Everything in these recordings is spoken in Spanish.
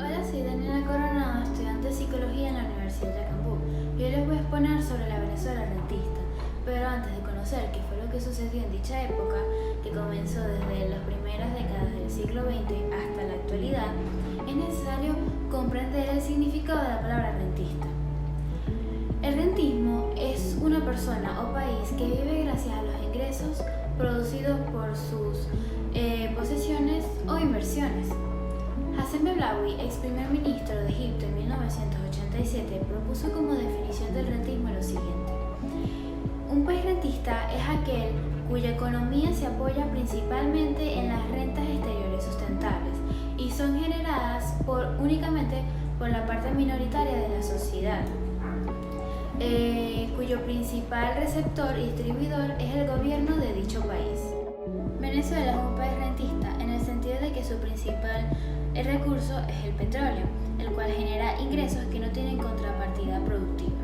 Hola, soy Daniela Coronado, estudiante de Psicología en la Universidad de Yacambú. Y hoy les voy a exponer sobre la Venezuela rentista. Pero antes de conocer qué fue lo que sucedió en dicha época, que comenzó desde las primeras décadas del siglo XX hasta la actualidad, es necesario comprender el significado de la palabra rentista. El rentismo es una persona o país que vive gracias a los ingresos producidos por sus posesiones o inversiones. Hassan Beblawi, ex primer ministro de Egipto en 1987, propuso como definición del rentismo lo siguiente: un país rentista es aquel cuya economía se apoya principalmente en las rentas exteriores sustentables y son generadas únicamente por la parte minoritaria de la sociedad, cuyo principal receptor y distribuidor es el gobierno de dicho país. Venezuela es un país rentista en el sentido de que su principal recurso es el petróleo, el cual genera ingresos que no tienen contrapartida productiva.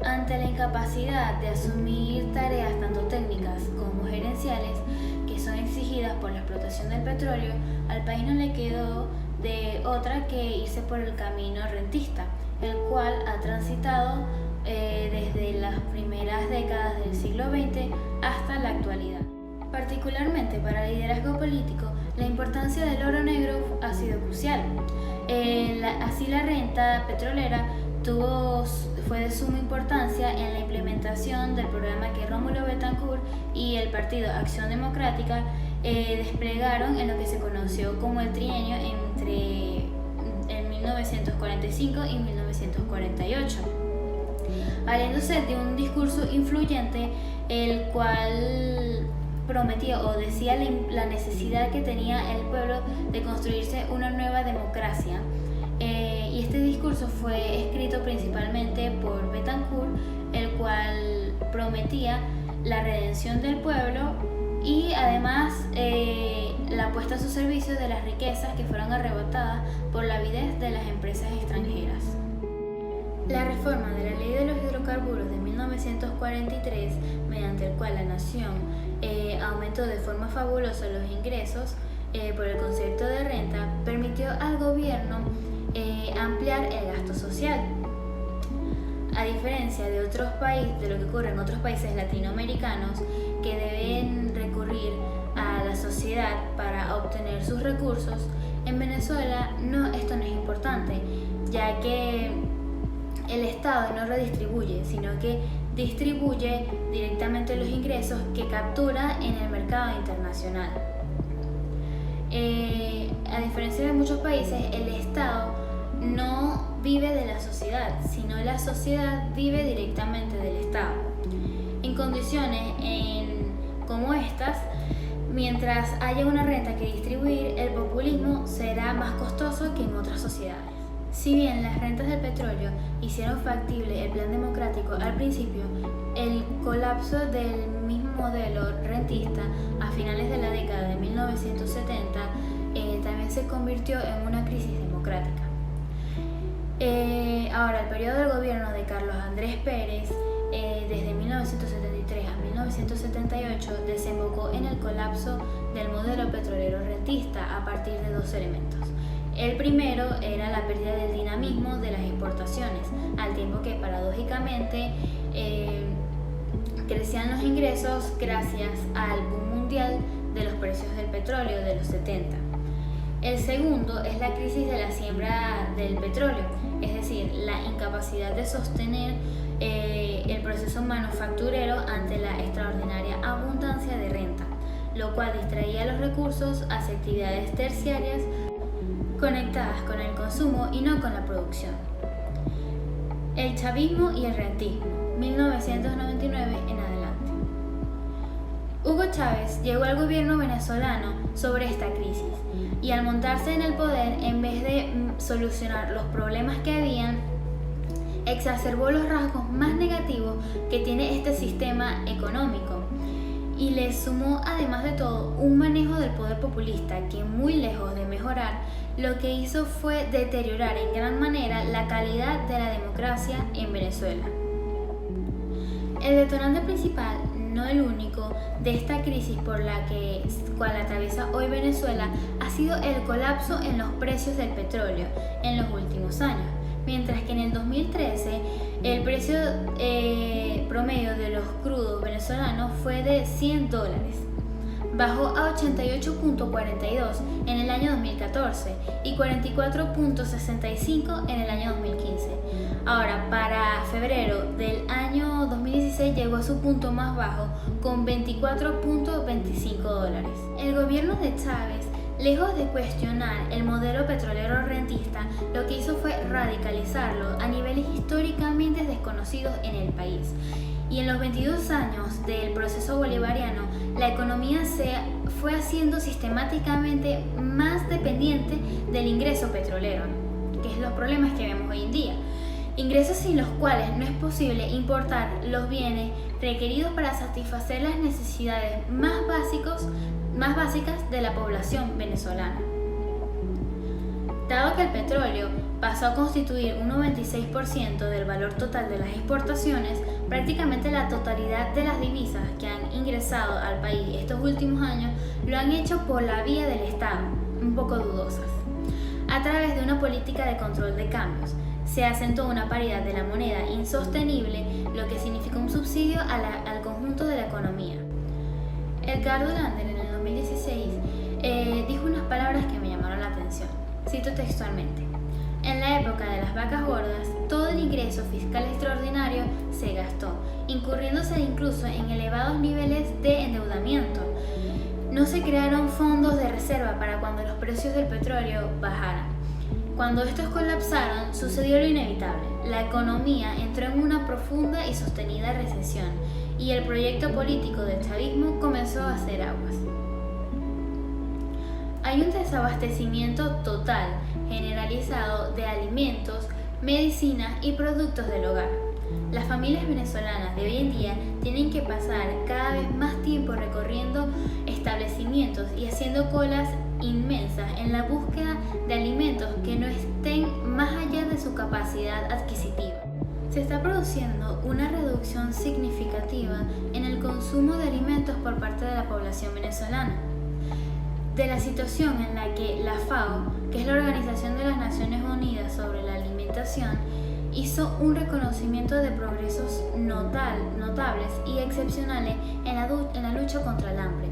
Ante la incapacidad de asumir tareas tanto técnicas como gerenciales que son exigidas por la explotación del petróleo, al país no le quedó de otra que irse por el camino rentista, el cual ha transitado desde las primeras décadas del siglo XX hasta la actualidad. Particularmente para el liderazgo político, la importancia del oro negro ha sido crucial. Así la renta petrolera fue de suma importancia en la implementación del programa que Rómulo Betancourt y el Partido Acción Democrática desplegaron en lo que se conoció como el trienio entre 1945 y 1948, valiéndose de un discurso influyente el cual prometía o decía la necesidad que tenía el pueblo de construirse una nueva democracia. Y este discurso fue escrito principalmente por Betancourt, el cual prometía la redención del pueblo y además la puesta a su servicio de las riquezas que fueron arrebatadas por la avidez de las empresas extranjeras. La reforma de la Ley de los Hidrocarburos de 1943, mediante el cual la nación aumentó de forma fabulosa los ingresos por el concepto de renta, permitió al gobierno ampliar el gasto social. A diferencia de otros países, de lo que ocurre en otros países latinoamericanos que deben recurrir a la sociedad para obtener sus recursos, en Venezuela esto no es importante, ya que el Estado no redistribuye, sino que distribuye directamente los ingresos que captura en el mercado internacional. A diferencia de muchos países, el Estado no vive de la sociedad, sino la sociedad vive directamente del Estado. En condiciones como estas, mientras haya una renta que distribuir, el populismo será más costoso que en otras sociedades. Si bien las rentas del petróleo hicieron factible el plan democrático al principio, el colapso del mismo modelo rentista a finales de la década de 1970 también se convirtió en una crisis democrática. Ahora, el periodo del gobierno de Carlos Andrés Pérez, desde 1973 a 1978, desembocó en el colapso del modelo petrolero rentista a partir de dos elementos. El primero era la pérdida del dinamismo de las exportaciones, al tiempo que paradójicamente crecían los ingresos gracias al boom mundial de los precios del petróleo de los 70. El segundo es la crisis de la siembra del petróleo, es decir, la incapacidad de sostener el proceso manufacturero ante la extraordinaria abundancia de renta, lo cual distraía los recursos hacia actividades terciarias conectadas con el consumo y no con la producción. El chavismo y el rentismo, 1999 en adelante. Hugo Chávez llegó al gobierno venezolano sobre esta crisis y al montarse en el poder, en vez de solucionar los problemas que habían, exacerbó los rasgos más negativos que tiene este sistema económico y le sumó, además de todo, un manejo del poder populista que, muy lejos de mejorar, lo que hizo fue deteriorar en gran manera la calidad de la democracia en Venezuela. El detonante principal no el único, de esta crisis por la cual atraviesa hoy Venezuela ha sido el colapso en los precios del petróleo en los últimos años. Mientras que en el 2013 el precio promedio de los crudos venezolanos fue de $100, bajó a 88.42 en el año 2014 y 44.65 en el año 2015. Ahora, para febrero del año 2016 llegó a su punto más bajo con $24.25. El gobierno de Chávez, lejos de cuestionar el modelo petrolero rentista, lo que hizo fue radicalizarlo a niveles históricamente desconocidos en el país. Y en los 22 años del proceso bolivariano, la economía se fue haciendo sistemáticamente más dependiente del ingreso petrolero, que es los problemas que vemos hoy en día. Ingresos sin los cuales no es posible importar los bienes requeridos para satisfacer las necesidades más básicas de la población venezolana. Dado que el petróleo pasó a constituir un 96% del valor total de las exportaciones, prácticamente la totalidad de las divisas que han ingresado al país estos últimos años lo han hecho por la vía del Estado, un poco dudosas. A través de una política de control de cambios, se asentó una paridad de la moneda insostenible, lo que significa un subsidio al conjunto de la economía. Edgardo Lander en el 2016 dijo unas palabras que me llamaron la atención. Cito textualmente: en la época de las vacas gordas, todo el ingreso fiscal extraordinario se gastó, incurriéndose incluso en elevados niveles de endeudamiento. No se crearon fondos de reserva para cuando los precios del petróleo bajaran. Cuando estos colapsaron, sucedió lo inevitable. La economía entró en una profunda y sostenida recesión, y el proyecto político del chavismo comenzó a hacer aguas. Hay un desabastecimiento total, generalizado de alimentos, medicinas y productos del hogar. Las familias venezolanas de hoy en día tienen que pasar cada vez más tiempo recorriendo establecimientos y haciendo colas inmensas en la búsqueda de alimentos que no estén más allá de su capacidad adquisitiva. Se está produciendo una reducción significativa en el consumo de alimentos por parte de la población venezolana. De la situación en la que la FAO, que es la Organización de las Naciones Unidas sobre la Alimentación, hizo un reconocimiento de progresos notables y excepcionales en la lucha contra el hambre.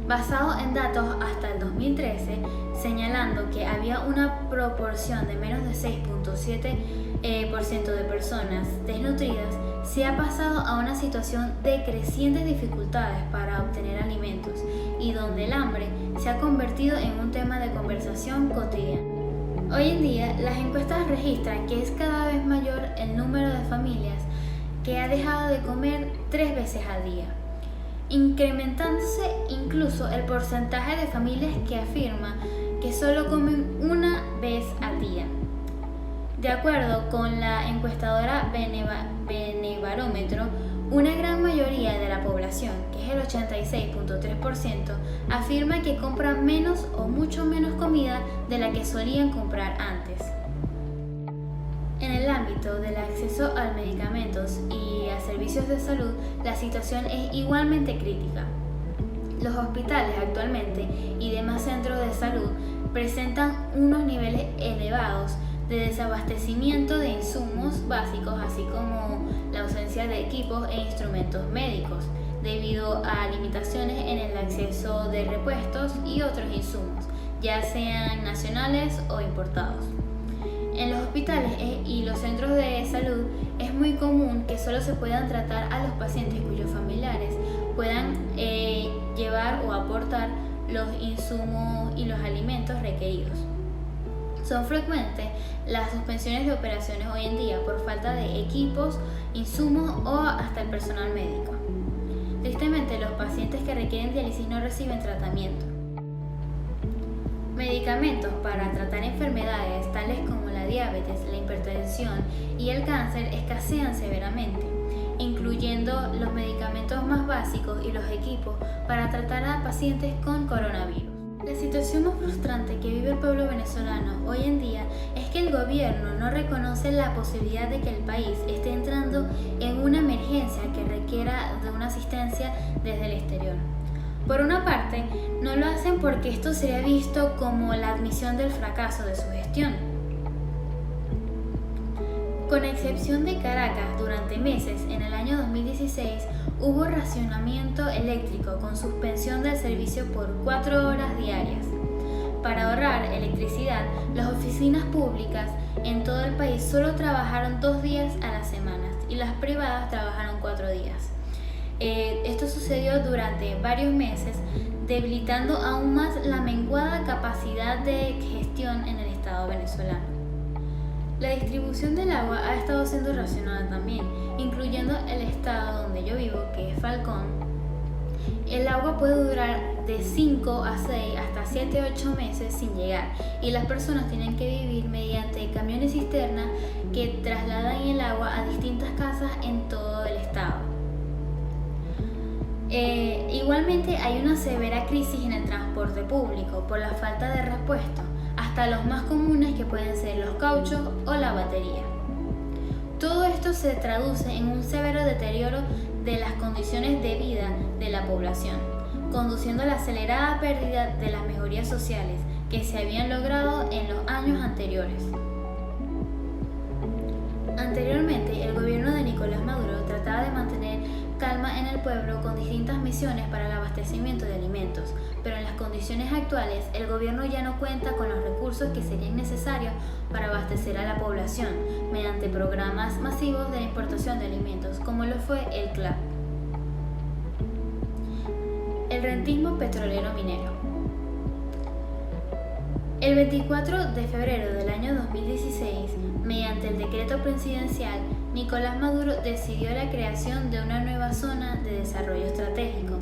Basado en datos hasta el 2013, señalando que había una proporción de menos de 6.7% de personas desnutridas, se ha pasado a una situación de crecientes dificultades para obtener alimentos y donde el hambre se ha convertido en un tema de conversación cotidiana. Hoy en día, las encuestas registran que es cada vez mayor el número de familias que ha dejado de comer 3 veces al día, incrementándose incluso el porcentaje de familias que afirma que solo comen una vez al día. De acuerdo con la encuestadora Benebarómetro, una gran mayoría de la población, que es el 86.3%, afirma que compra menos o mucho menos comida de la que solían comprar antes. En el ámbito del acceso a medicamentos y a servicios de salud, la situación es igualmente crítica. Los hospitales actualmente y demás centros de salud presentan unos niveles elevados de desabastecimiento de insumos básicos, así como la ausencia de equipos e instrumentos médicos, debido a limitaciones en el acceso de repuestos y otros insumos, ya sean nacionales o importados. En los hospitales y los centros de salud es muy común que solo se puedan tratar a los pacientes cuyos familiares puedan llevar o aportar los insumos y los alimentos requeridos. Son frecuentes las suspensiones de operaciones hoy en día por falta de equipos, insumos o hasta el personal médico. Tristemente, los pacientes que requieren diálisis no reciben tratamiento. Medicamentos para tratar enfermedades tales como la diabetes, la hipertensión y el cáncer escasean severamente, incluyendo los medicamentos más básicos y los equipos para tratar a pacientes con coronavirus. La situación más frustrante que vive el pueblo venezolano hoy en día es que el gobierno no reconoce la posibilidad de que el país esté entrando en una emergencia que requiera de una asistencia desde el exterior. Por una parte, no lo hacen porque esto sería visto como la admisión del fracaso de su gestión. Con excepción de Caracas, durante meses en el año 2016 hubo racionamiento eléctrico con suspensión del servicio por 4 horas diarias. Para ahorrar electricidad, las oficinas públicas en todo el país solo trabajaron 2 días a la semana y las privadas trabajaron 4 días. Esto sucedió durante varios meses, debilitando aún más la menguada capacidad de gestión en el Estado venezolano. La distribución del agua ha estado siendo racionada también, incluyendo el estado donde yo vivo, que es Falcón. El agua puede durar de 5 a 6 hasta 7 8 meses sin llegar, y las personas tienen que vivir mediante camiones cisterna que trasladan el agua a distintas casas en todo el estado. Igualmente hay una severa crisis en el transporte público por la falta de repuestos, hasta los más comunes que pueden ser los cauchos o la batería. Todo esto se traduce en un severo deterioro de las condiciones de vida de la población, conduciendo a la acelerada pérdida de las mejorías sociales que se habían logrado en los años anteriores. Anteriormente, el gobierno de Nicolás Maduro trataba de mantener calma en el pueblo con distintas misiones para el abastecimiento de alimentos, pero en las condiciones actuales el gobierno ya no cuenta con los recursos que serían necesarios para abastecer a la población mediante programas masivos de importación de alimentos, como lo fue el CLAP. El rentismo petrolero minero. El 24 de febrero del año 2016, mediante el decreto presidencial, Nicolás Maduro decidió la creación de una nueva zona de desarrollo estratégico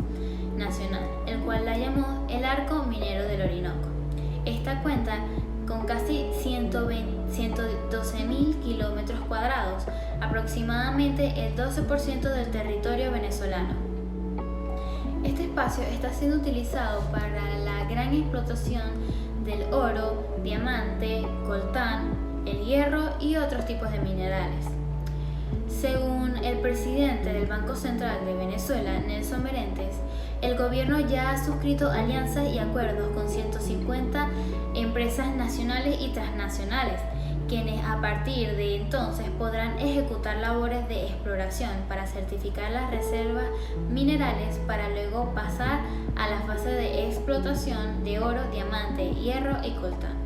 nacional, el cual la llamó el Arco Minero del Orinoco. Esta cuenta con casi 112.000 kilómetros cuadrados, aproximadamente el 12% del territorio venezolano. Este espacio está siendo utilizado para la gran explotación del oro, diamante, coltán, el hierro y otros tipos de minerales. Según el presidente del Banco Central de Venezuela, Nelson Merentes, el gobierno ya ha suscrito alianzas y acuerdos con 150 empresas nacionales y transnacionales, quienes a partir de entonces podrán ejecutar labores de exploración para certificar las reservas minerales para luego pasar a la fase de explotación de oro, diamante, hierro y coltán.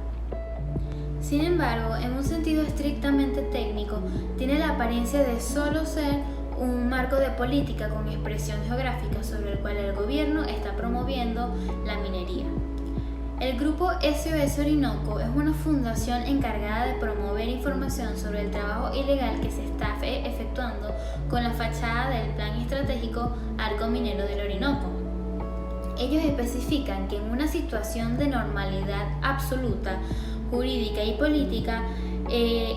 Sin embargo, en un sentido estrictamente técnico, tiene la apariencia de solo ser un marco de política con expresión geográfica sobre el cual el gobierno está promoviendo la minería. El grupo SOS Orinoco es una fundación encargada de promover información sobre el trabajo ilegal que se está efectuando con la fachada del Plan Estratégico Arco Minero del Orinoco. Ellos especifican que en una situación de normalidad absoluta, jurídica y política,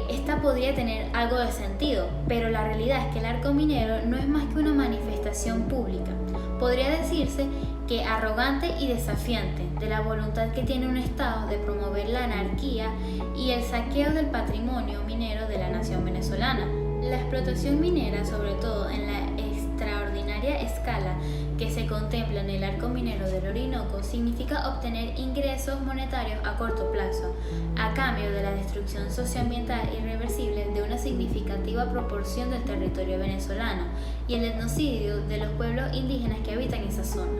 esta podría tener algo de sentido, pero la realidad es que el arco minero no es más que una manifestación pública, podría decirse que arrogante y desafiante, de la voluntad que tiene un Estado de promover la anarquía y el saqueo del patrimonio minero de la nación venezolana. La explotación minera, sobre todo en la extraordinaria escala que se contempla en el arco minero del Orinoco, significa obtener ingresos monetarios a corto plazo, a cambio de la destrucción socioambiental irreversible de una significativa proporción del territorio venezolano y el etnocidio de los pueblos indígenas que habitan esa zona.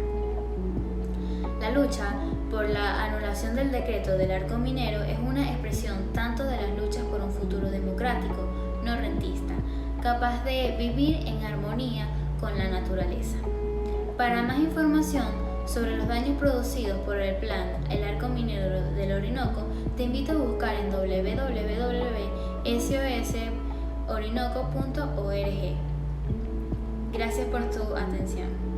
La lucha por la anulación del decreto del arco minero es una expresión tanto de las luchas por un futuro democrático, no rentista, capaz de vivir en armonía con la naturaleza. Para más información sobre los daños producidos por el plan El Arco Minero del Orinoco, te invito a buscar en www.sosorinoco.org. Gracias por tu atención.